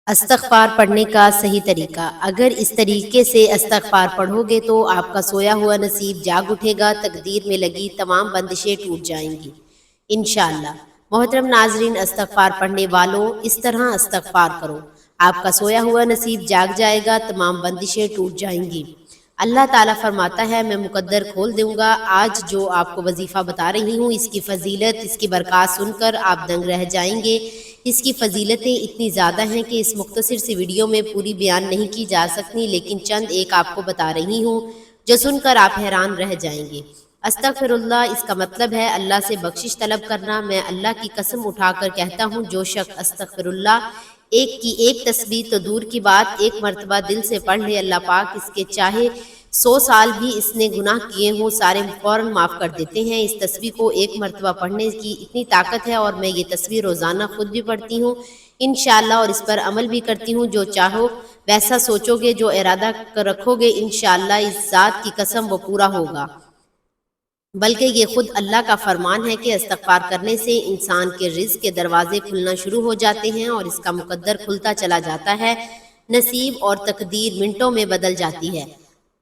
استغفار پڑھنے کا صحیح طریقہ۔ اگر اس طریقے سے استغفار پڑھو گے تو آپ کا سویا ہوا نصیب جاگ اٹھے گا، تقدیر میں لگی تمام بندشیں ٹوٹ جائیں گی انشاءاللہ۔ محترم ناظرین، استغفار پڑھنے والوں، اس طرح استغفار کرو، آپ کا سویا ہوا نصیب جاگ جائے گا، تمام بندشیں ٹوٹ جائیں گی۔ اللہ تعالیٰ فرماتا ہے، میں مقدر کھول دوں گا۔ آج جو آپ کو وظیفہ بتا رہی ہوں، اس کی فضیلت، اس کی برکات سن کر آپ دنگ رہ جائیں گے۔ اس کی فضیلتیں اتنی زیادہ ہیں کہ اس مختصر سی ویڈیو میں پوری بیان نہیں کی جا سکتی، لیکن چند ایک آپ کو بتا رہی ہوں جو سن کر آپ حیران رہ جائیں گے۔ استغفر اللہ، اس کا مطلب ہے اللہ سے بخشش طلب کرنا۔ میں اللہ کی قسم اٹھا کر کہتا ہوں، جو شخص استغفر اللہ ایک کی ایک تسبیح تو دور کی بات ایک مرتبہ دل سے پڑھ لے، اللہ پاک اس کے چاہے 100 سال بھی اس نے گناہ کیے ہوں سارے فوراً معاف کر دیتے ہیں۔ اس تسبیح کو ایک مرتبہ پڑھنے کی اتنی طاقت ہے، اور میں یہ تسبیح روزانہ خود بھی پڑھتی ہوں انشاءاللہ، اور اس پر عمل بھی کرتی ہوں۔ جو چاہو ویسا سوچو گے، جو ارادہ رکھو گے، انشاءاللہ اس ذات کی قسم وہ پورا ہوگا۔ بلکہ یہ خود اللہ کا فرمان ہے کہ استغفار کرنے سے انسان کے رزق کے دروازے کھلنا شروع ہو جاتے ہیں، اور اس کا مقدر کھلتا چلا جاتا ہے۔ نصیب اور تقدیر منٹوں میں بدل جاتی ہے،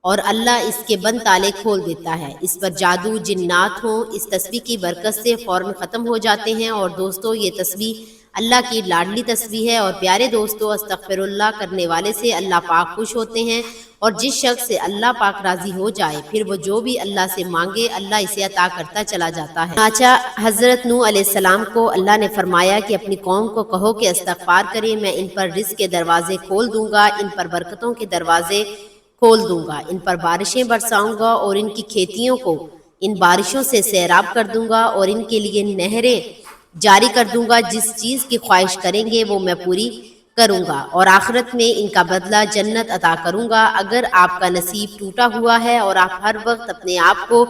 اور اللہ اس کے بند تالے کھول دیتا ہے۔ اس پر جادو جنات ہوں، اس تسبیح کی برکت سے فوراً ختم ہو جاتے ہیں۔ اور دوستو، یہ تسبیح اللہ کی لاڈلی تسبیح ہے، اور پیارے دوستو، استغفر اللہ کرنے والے سے اللہ پاک خوش ہوتے ہیں، اور جس شخص سے اللہ پاک راضی ہو جائے، پھر وہ جو بھی اللہ سے مانگے اللہ اسے عطا کرتا چلا جاتا ہے۔ چنانچہ حضرت نوح علیہ السلام کو اللہ نے فرمایا کہ اپنی قوم کو کہو کہ استغفار کریں، میں ان پر رزق کے دروازے کھول دوں گا، ان پر برکتوں کے دروازے کھول دوں گا، ان پر بارشیں برساؤں گا، اور ان کی کھیتیوں کو ان بارشوں سے سیراب کر دوں گا، اور ان کے لیے نہریں جاری کر دوں گا۔ جس چیز کی خواہش کریں گے وہ میں پوری کروں گا، اور آخرت میں ان کا بدلہ جنت عطا کروں گا۔ اگر آپ کا نصیب ٹوٹا ہوا ہے اور آپ ہر وقت اپنے آپ کو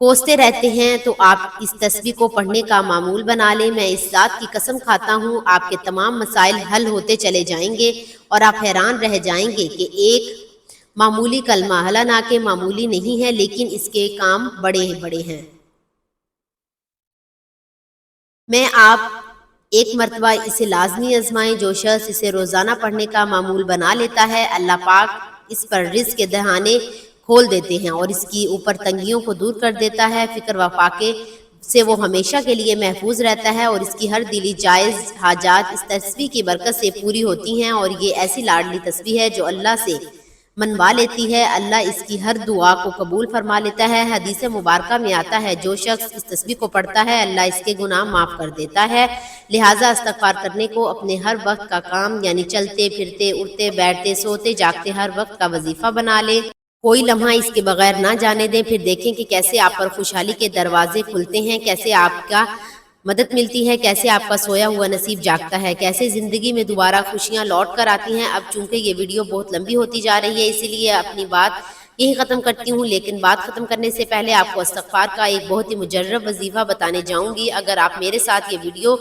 کوستے رہتے ہیں، تو آپ اس تسبیح کو پڑھنے کا معمول بنا لیں۔ میں اس ذات کی قسم کھاتا ہوں، آپ کے تمام مسائل حل ہوتے چلے جائیں گے، اور آپ حیران رہ جائیں گے کہ ایک معمولی کلمہ، حالانکہ معمولی نہیں ہے، لیکن اس کے کام بڑے بڑے ہیں۔ میں آپ ایک مرتبہ اسے لازمی آزمائیں۔ جو شخص اسے روزانہ پڑھنے کا معمول بنا لیتا ہے، اللہ پاک اس پر رزق کے دہانے کھول دیتے ہیں، اور اس کی اوپر تنگیوں کو دور کر دیتا ہے۔ فکر و فاقے سے وہ ہمیشہ کے لیے محفوظ رہتا ہے، اور اس کی ہر دلی جائز حاجات اس تسبیح کی برکت سے پوری ہوتی ہیں۔ اور یہ ایسی لاڈلی تسبیح ہے جو اللہ سے منوا لیتی ہے، اللہ اس کی ہر دعا کو قبول فرما لیتا ہے۔ حدیث مبارکہ میں آتا ہے، جو شخص اس تسبیح کو پڑھتا ہے اللہ اس کے گناہ معاف کر دیتا ہے۔ لہٰذا استغفار کرنے کو اپنے ہر وقت کا کام، یعنی چلتے پھرتے، اٹھتے بیٹھتے، سوتے جاگتے ہر وقت کا وظیفہ بنا لے۔ کوئی لمحہ اس کے بغیر نہ جانے دیں، پھر دیکھیں کہ کیسے آپ پر خوشحالی کے دروازے کھلتے ہیں، کیسے آپ کا مدد ملتی ہے، کیسے آپ کا سویا ہوا نصیب جاگتا ہے، کیسے زندگی میں دوبارہ خوشیاں لوٹ کر آتی ہیں۔ اب چونکہ یہ ویڈیو بہت لمبی ہوتی جا رہی ہے، اسی لیے اپنی بات یہی ختم کرتی ہوں، لیکن بات ختم کرنے سے پہلے آپ کو استغفار کا ایک بہت ہی مجرب وظیفہ بتانے جاؤں گی۔ اگر آپ میرے ساتھ یہ ویڈیو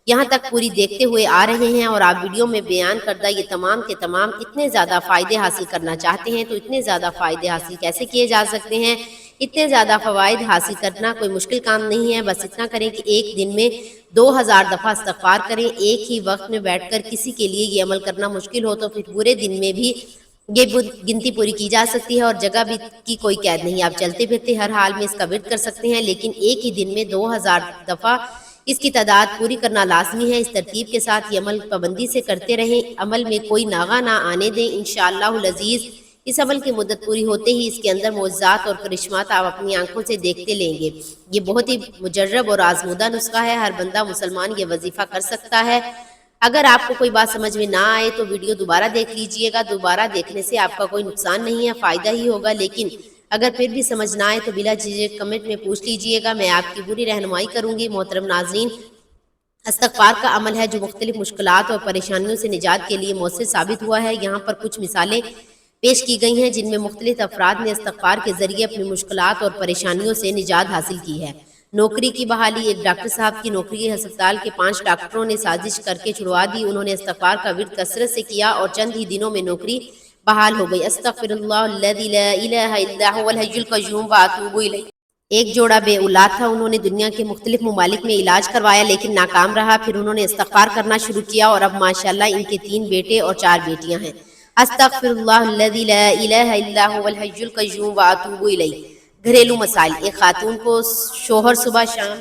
یہاں تک پوری دیکھتے ہوئے آ رہے ہیں، اور آپ ویڈیو میں بیان کردہ یہ تمام کے تمام اتنے زیادہ فائدے حاصل کرنا چاہتے ہیں، تو اتنے زیادہ فائدے حاصل کیسے کیے جا سکتے ہیں؟ اتنے زیادہ فوائد حاصل کرنا کوئی مشکل کام نہیں ہے۔ بس اتنا کریں کہ ایک دن میں 2000 دفعہ استغفار کریں۔ ایک ہی وقت میں بیٹھ کر کسی کے لیے یہ عمل کرنا مشکل ہو تو پھر پورے دن میں بھی یہ گنتی پوری کی جا سکتی ہے، اور جگہ بھی کی کوئی قید نہیں۔ آپ چلتے پھرتے ہر حال میں اس کا ورد کر سکتے ہیں، لیکن ایک ہی دن میں 2000 دفعہ اس کی تعداد پوری کرنا لازمی ہے۔ اس ترتیب کے ساتھ یہ عمل پابندی سے کرتے رہیں، عمل میں کوئی ناغہ نہ آنے دیں۔ انشاءاللہ العزیز اس عمل کی مدت پوری ہوتے ہی اس کے اندر معجزات اور کرشمات آپ اپنی آنکھوں سے دیکھتے لیں گے۔ یہ بہت ہی مجرب اور آزمودہ نسخہ ہے، ہر بندہ مسلمان یہ وظیفہ کر سکتا ہے۔ اگر آپ کو کوئی بات سمجھ میں نہ آئے تو ویڈیو دوبارہ دیکھ لیجئے گا۔ دوبارہ دیکھنے سے آپ کا کوئی نقصان نہیں ہے، فائدہ ہی ہوگا۔ لیکن اگر پھر بھی سمجھ نہ آئے تو بلا جھجک کمنٹ میں پوچھ لیجئے گا، میں آپ کی پوری رہنمائی کروں گی۔ محترم ناظرین، استغفار کا عمل ہے جو مختلف مشکلات اور پریشانیوں سے نجات کے لیے مؤثر ثابت ہوا ہے۔ یہاں پر کچھ مثالیں پیش کی گئی ہیں جن میں مختلف افراد نے استغفار کے ذریعے اپنی مشکلات اور پریشانیوں سے نجات حاصل کی ہے۔ نوکری کی بحالی، ایک ڈاکٹر صاحب کی نوکری ہسپتال کے 5 ڈاکٹروں نے سازش کر کے چھڑوا دی۔ انہوں نے استغفار کا ورد کثرت سے کیا اور چند ہی دنوں میں نوکری بحال ہو گئی۔ استغفر اللہ الذی لا الہ الا هو الحی القیوم واتوب الیہ۔ ایک جوڑا بے اولاد تھا، انہوں نے دنیا کے مختلف ممالک میں علاج کروایا لیکن ناکام رہا، پھر انہوں نے استغفار کرنا شروع کیا اور اب ماشاءاللہ ان کے 3 بیٹے اور 4 بیٹیاں ہیں۔ استغفر اللہ الذی لا الہ الا هو الحی القیوم واتوب الیہ۔ گھریلو مسائل۔ ایک خاتون کو شوہر صبح شام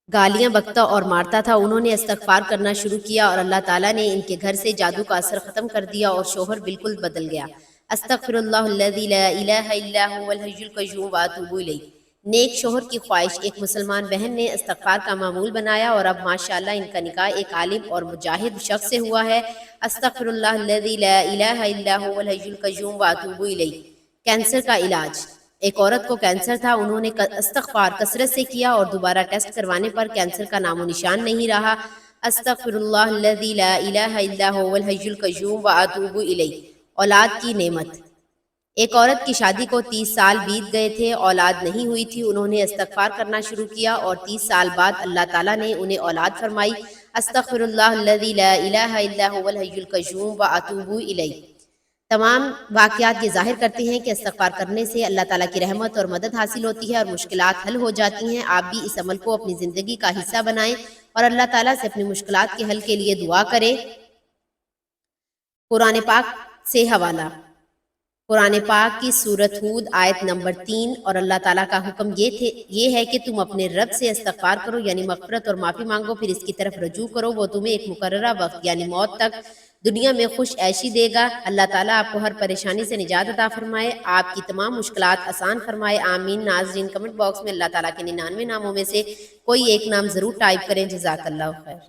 گالیاں بکتا اور مارتا تھا، انہوں نے استغفار کرنا شروع کیا اور اللہ تعالیٰ نے ان کے گھر سے جادو کا اثر ختم کر دیا اور شوہر بالکل بدل گیا۔ استغفر اللہ الذی لا الہ الا هو الحی القیوم واتوب الیہ۔ نیک شوہر کی خواہش۔ ایک مسلمان بہن نے استغفار کا معمول بنایا اور اب ماشاءاللہ ان کا نکاح ایک عالم اور مجاہد شخص سے ہوا ہے۔ استغفر اللہ الذی لا الہ الا هو الحی القیوم واتوب الیہ۔ کینسر کا علاج۔ ایک عورت کو کینسر تھا، انہوں نے استغفار کثرت سے کیا اور دوبارہ ٹیسٹ کروانے پر کینسر کا نام و نشان نہیں رہا۔ استغفر اللہ الذی لا الہ الا هو الحی القیوم واتوب الیہ۔ اولاد کی نعمت۔ ایک عورت کی شادی کو 30 سال بیت گئے تھے، اولاد نہیں ہوئی تھی، انہوں نے استغفار کرنا شروع کیا اور 30 سال بعد اللہ تعالیٰ نے انہیں اولاد فرمائی۔ استغفر اللہ الذی لا الہ الا هو الحی القیوم واتوب الیہ۔ تمام واقعات یہ ظاہر کرتے ہیں کہ استغفار کرنے سے اللہ تعالیٰ کی رحمت اور مدد حاصل ہوتی ہے اور مشکلات حل ہو جاتی ہیں۔ آپ بھی اس عمل کو اپنی زندگی کا حصہ بنائیں اور اللہ تعالیٰ سے اپنی مشکلات کے حل کے لیے دعا کریں۔ قرآن پاک سے حوالہ۔ قرآن پاک کی سورۃ ہود آیت نمبر 3۔ اور اللہ تعالیٰ کا حکم یہ ہے کہ تم اپنے رب سے استغفار کرو، یعنی مغفرت اور معافی مانگو، پھر اس کی طرف رجوع کرو، وہ تمہیں ایک مقررہ وقت یعنی موت تک دنیا میں خوش عیشی دے گا۔ اللہ تعالیٰ آپ کو ہر پریشانی سے نجات عطا فرمائے، آپ کی تمام مشکلات آسان فرمائے، آمین۔ ناظرین، کمنٹ باکس میں اللہ تعالیٰ کے 99 ناموں میں سے کوئی ایک نام ضرور ٹائپ کریں۔ جزاک اللہ خیر۔